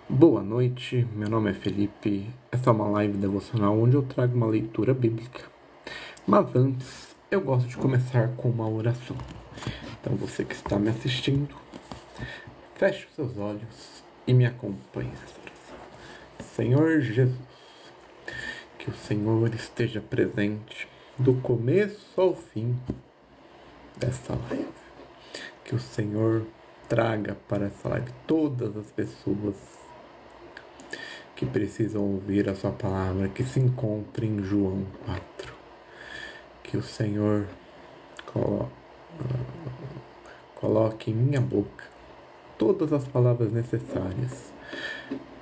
Boa noite, meu nome é Felipe. Essa é uma live devocional onde eu trago uma leitura bíblica. Mas antes, eu gosto de começar com uma oração. Então você que está me assistindo, feche os seus olhos e me acompanhe nessa oração. Senhor Jesus, que o Senhor esteja presente do começo ao fim dessa live. Que o Senhor traga para essa live todas as pessoas que precisam ouvir a sua palavra, que se encontra em João 4. Que o Senhor coloque em minha boca todas as palavras necessárias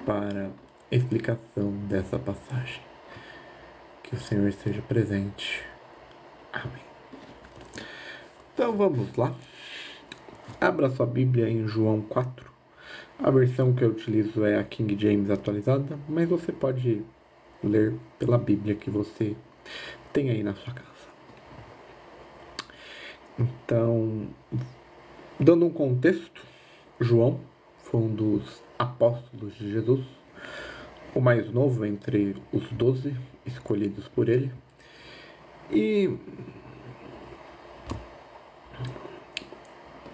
para a explicação dessa passagem. Que o Senhor esteja presente. Amém. Então vamos lá. Abra sua Bíblia em João 4. A versão que eu utilizo é a King James atualizada, mas você pode ler pela Bíblia que você tem aí na sua casa. Então, dando um contexto, João foi um dos apóstolos de Jesus, o mais novo entre os 12 escolhidos por ele. E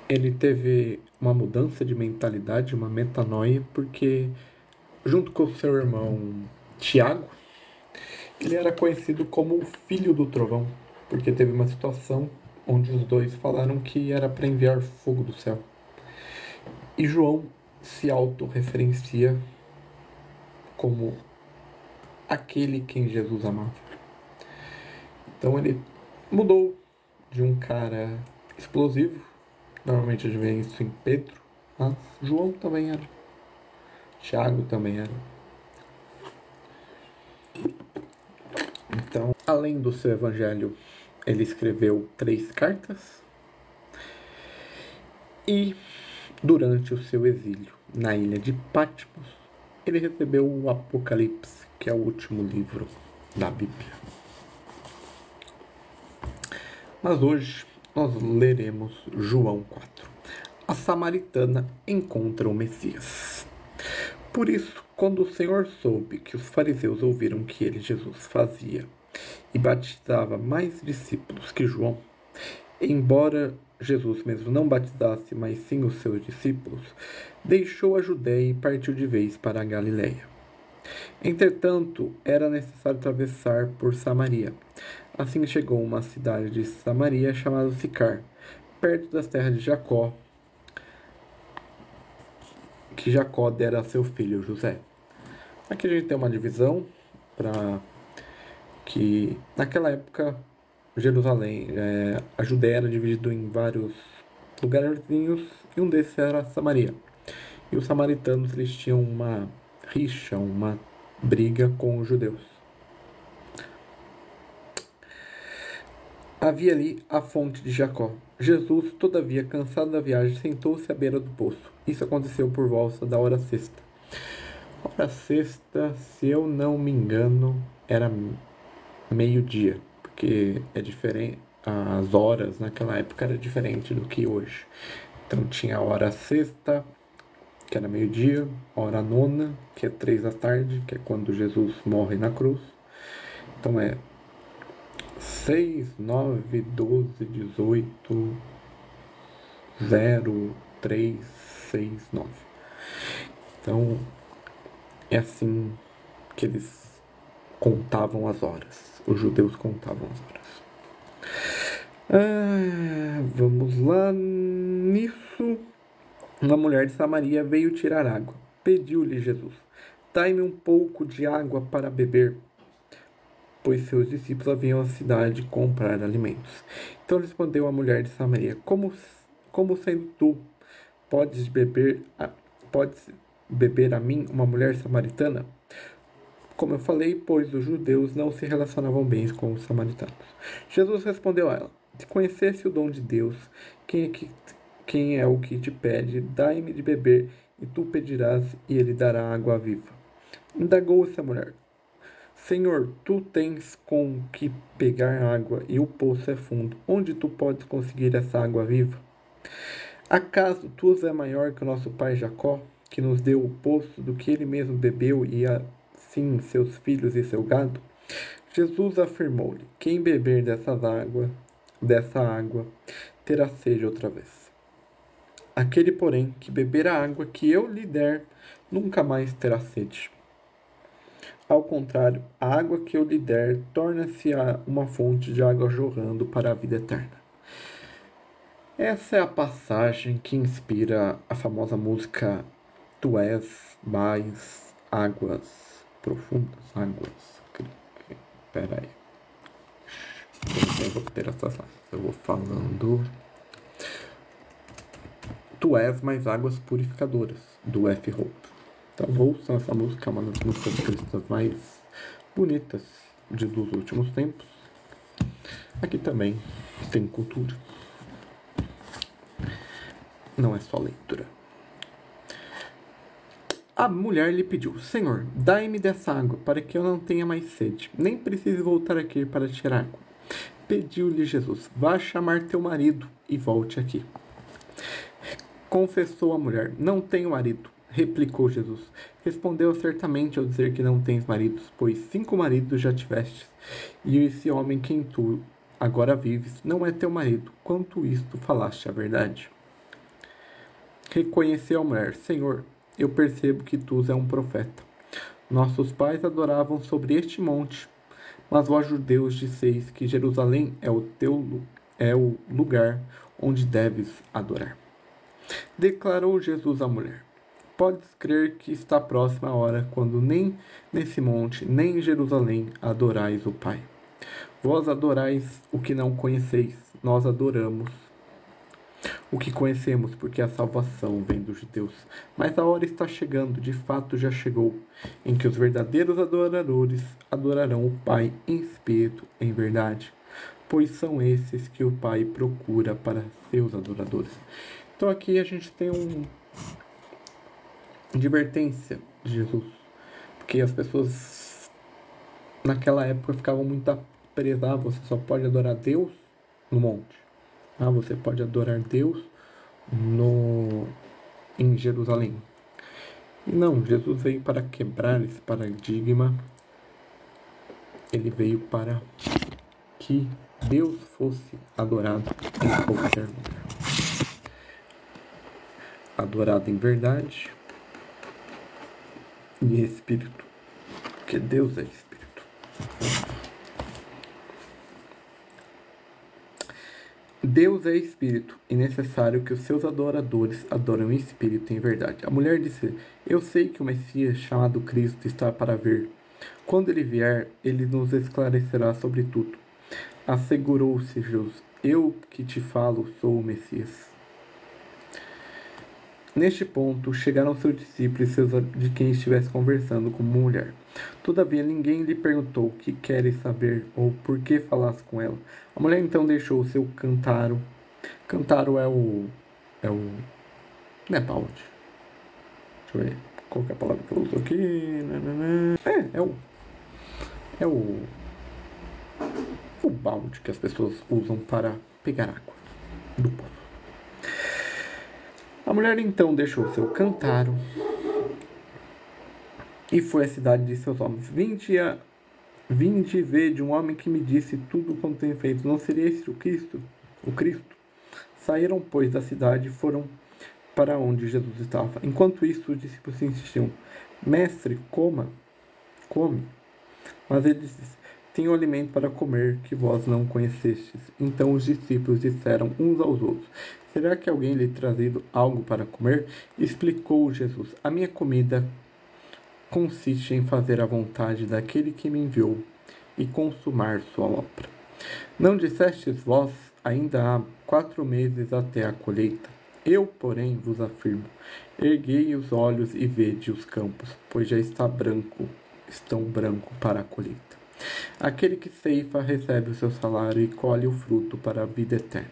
ele teve uma mudança de mentalidade, uma metanoia, porque junto com o seu irmão Tiago, ele era conhecido como o filho do trovão, porque teve uma situação onde os dois falaram que era para enviar fogo do céu. E João se autorreferencia como aquele quem Jesus amava. Então ele mudou de um cara explosivo, normalmente a gente vê isso em Pedro, mas João também era, Tiago também era. Então, além do seu evangelho, ele escreveu 3 cartas e durante o seu exílio na ilha de Patmos, ele recebeu o Apocalipse, que é o último livro da Bíblia. Mas hoje nós leremos João 4. A samaritana encontra o Messias. Por isso, quando o Senhor soube que os fariseus ouviram que ele, Jesus, fazia e batizava mais discípulos que João, embora Jesus mesmo não batizasse, mas sim os seus discípulos, deixou a Judéia e partiu de vez para a Galiléia. Entretanto, era necessário atravessar por Samaria. Assim chegou a uma cidade de Samaria chamada Sicar, perto das terras de Jacó, que Jacó dera a seu filho José. Aqui a gente tem uma divisão para que naquela época Jerusalém, a Judéia era dividida em vários lugarzinhos e um desses era Samaria. E os samaritanos eles tinham uma rixa, uma briga com os judeus. Havia ali a fonte de Jacó. Jesus, todavia, cansado da viagem, sentou-se à beira do poço. Isso aconteceu por volta da hora sexta. Hora sexta, se eu não me engano, era meio-dia, porque é diferente. As horas naquela época era diferente do que hoje. Então tinha a hora sexta, que era meio-dia, hora nona, que é 3 da tarde, que é quando Jesus morre na cruz. Então é 6, 9, 12, 18, 0, 3, 6, 9. Então é assim que eles contavam as horas. Os judeus contavam as horas. Vamos lá. Nisso, uma mulher de Samaria veio tirar água. Pediu-lhe Jesus: dai-me um pouco de água para beber, pois seus discípulos haviam à cidade comprar alimentos. Então respondeu a mulher de Samaria: Como sendo tu, podes beber a mim, uma mulher samaritana? Como eu falei, pois os judeus não se relacionavam bem com os samaritanos. Jesus respondeu a ela: se conhecesse o dom de Deus, quem é o que te pede, dai-me de beber, e tu pedirás, e ele dará água viva. Indagou-se a mulher: Senhor, tu tens com que pegar água, e o poço é fundo. Onde tu podes conseguir essa água viva? Acaso tu és maior que o nosso pai Jacó, que nos deu o poço do que ele mesmo bebeu e assim seus filhos e seu gado? Jesus afirmou-lhe: quem beber dessa água, terá sede outra vez. Aquele, porém, que beber a água que eu lhe der, nunca mais terá sede. Ao contrário, a água que eu lhe der torna-se uma fonte de água jorrando para a vida eterna. Essa é a passagem que inspira a famosa música Tu és mais águas profundas, águas. Pera aí. Eu vou ter essas lá. Eu vou falando. Tu és mais águas purificadoras, do F. Hope. Então ouçam essa música, é uma das músicas cristãs mais bonitas dos últimos tempos. Aqui também tem cultura. Não é só leitura. A mulher lhe pediu: Senhor, dai-me dessa água, para que eu não tenha mais sede, nem precise voltar aqui para tirar água. Pediu-lhe Jesus: vá chamar teu marido e volte aqui. Confessou a mulher: não tenho marido. Replicou Jesus: respondeu certamente ao dizer que não tens maridos, pois 5 maridos já tivestes, e esse homem quem tu agora vives não é teu marido. Quanto isto falaste a verdade. Reconheceu a mulher: Senhor, eu percebo que tu és um profeta. Nossos pais adoravam sobre este monte, mas vós judeus disseis que Jerusalém é o lugar onde deves adorar. Declarou Jesus à mulher: podes crer que está próxima a hora quando nem nesse monte, nem em Jerusalém adorais o Pai. Vós adorais o que não conheceis, nós adoramos o que conhecemos, porque a salvação vem dos judeus. Mas a hora está chegando, de fato já chegou, em que os verdadeiros adoradores adorarão o Pai em espírito e em verdade, pois são esses que o Pai procura para seus adoradores. Então aqui a gente tem uma advertência de Jesus, porque as pessoas naquela época ficavam muito presas: você só pode adorar Deus no monte. Você pode adorar Deus em Jerusalém. E não, Jesus veio para quebrar esse paradigma. Ele veio para que Deus fosse adorado em qualquer lugar. Adorado em verdade e espírito, porque Deus é espírito. Deus é espírito, e necessário que os seus adoradores adorem em espírito e em verdade. A mulher disse: eu sei que o Messias, chamado Cristo, está para vir. Quando ele vier, ele nos esclarecerá sobre tudo. Assegurou-se Jesus: eu que te falo sou o Messias. Neste ponto, chegaram seus discípulos de quem estivesse conversando com uma mulher. Todavia, ninguém lhe perguntou o que queres saber ou por que falaste com ela. A mulher então deixou o seu cântaro. Cântaro é o... Não é balde. Deixa eu ver qual que é a palavra que eu uso aqui. É o balde que as pessoas usam para pegar água do poço. A mulher então deixou seu cântaro e foi à cidade de seus homens: Vinde e vede um homem que me disse tudo quanto tem feito. Não seria esse o Cristo? Saíram, pois, da cidade e foram para onde Jesus estava. Enquanto isso, os discípulos insistiam: Mestre, come. Mas ele disse: tenho alimento para comer que vós não conhecestes. Então os discípulos disseram uns aos outros: será que alguém lhe trazido algo para comer? Explicou Jesus: a minha comida consiste em fazer a vontade daquele que me enviou e consumar sua obra. Não dissestes vós: ainda há 4 meses até a colheita? Eu, porém, vos afirmo: erguei os olhos e vede os campos, pois já estão branco para a colheita. Aquele que ceifa recebe o seu salário e colhe o fruto para a vida eterna.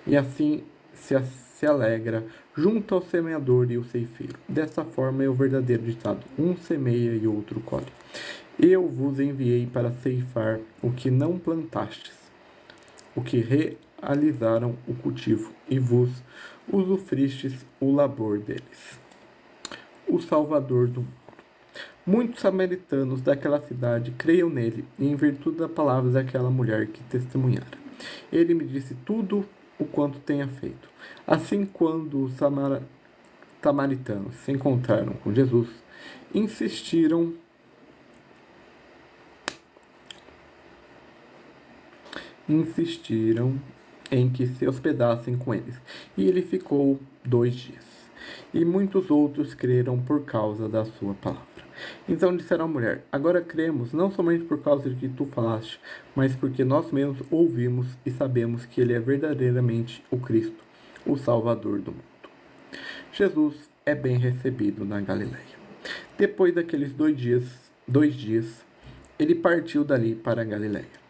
E assim se alegra junto ao semeador e o ceifeiro. Dessa forma é o verdadeiro ditado: um semeia e outro colhe. Eu vos enviei para ceifar o que não plantastes, o que realizaram o cultivo, e vos usufristes o labor deles. o Salvador do mundo. Muitos samaritanos daquela cidade creiam nele, e em virtude da palavra daquela mulher que testemunhara. Ele me disse tudo o quanto tenha feito. Assim, quando os samaritanos se encontraram com Jesus, insistiram em que se hospedassem com eles. E ele ficou 2 dias. E muitos outros creram por causa da sua palavra. Então disseram à mulher: agora cremos, não somente por causa de que tu falaste, mas porque nós mesmos ouvimos e sabemos que ele é verdadeiramente o Cristo, o Salvador do mundo. Jesus é bem recebido na Galileia. Depois daqueles 2 dias, ele partiu dali para a Galileia.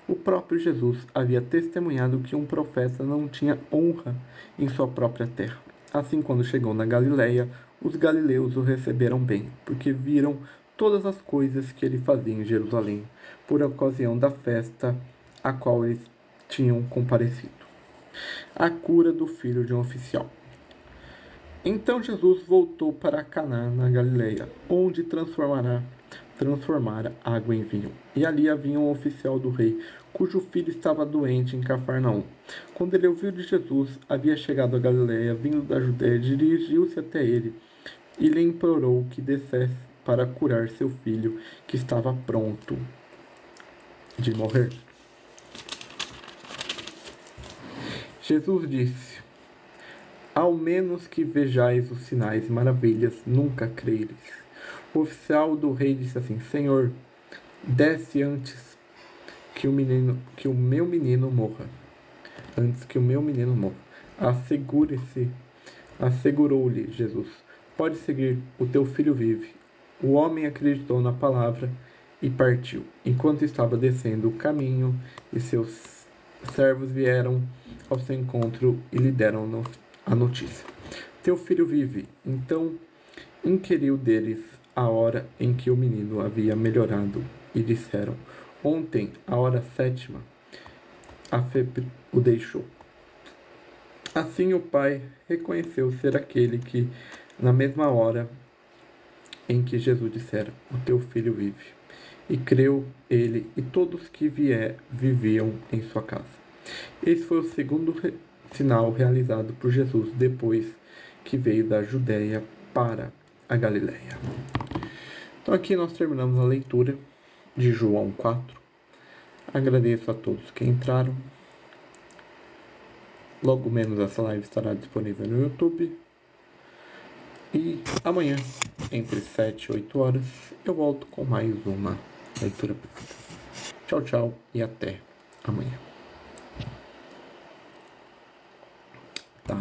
O próprio Jesus havia testemunhado que um profeta não tinha honra em sua própria terra. Assim, quando chegou na Galileia, os galileus o receberam bem, porque viram todas as coisas que ele fazia em Jerusalém, por ocasião da festa a qual eles tinham comparecido. A cura do filho de um oficial. Então Jesus voltou para Caná, na Galileia, onde transformara água em vinho. E ali havia um oficial do rei, cujo filho estava doente em Cafarnaum. Quando ele ouviu de Jesus, havia chegado a Galileia, vindo da Judeia, dirigiu-se até ele e lhe implorou que descesse para curar seu filho, que estava pronto de morrer. Jesus disse: ao menos que vejais os sinais e maravilhas, nunca crereis. O oficial do rei disse assim: Senhor, desce antes que o meu menino morra. Antes que o meu menino morra. Assegurou-lhe Jesus: pode seguir, o teu filho vive. O homem acreditou na palavra e partiu. Enquanto estava descendo o caminho, e seus servos vieram ao seu encontro e lhe deram a notícia: teu filho vive. Então inquiriu deles a hora em que o menino havia melhorado, e disseram: ontem, à hora 7ª, a febre o deixou. Assim o pai reconheceu ser aquele que, na mesma hora em que Jesus dissera: o teu filho vive, e creu ele e todos que viviam em sua casa. Esse foi o segundo sinal realizado por Jesus depois que veio da Judéia para a Galileia. Então aqui nós terminamos a leitura de João 4. Agradeço a todos que entraram. Logo menos essa live estará disponível no YouTube. E amanhã, entre 7 e 8 horas, eu volto com mais uma leitura bíblica. Tchau, tchau e até amanhã. Tá.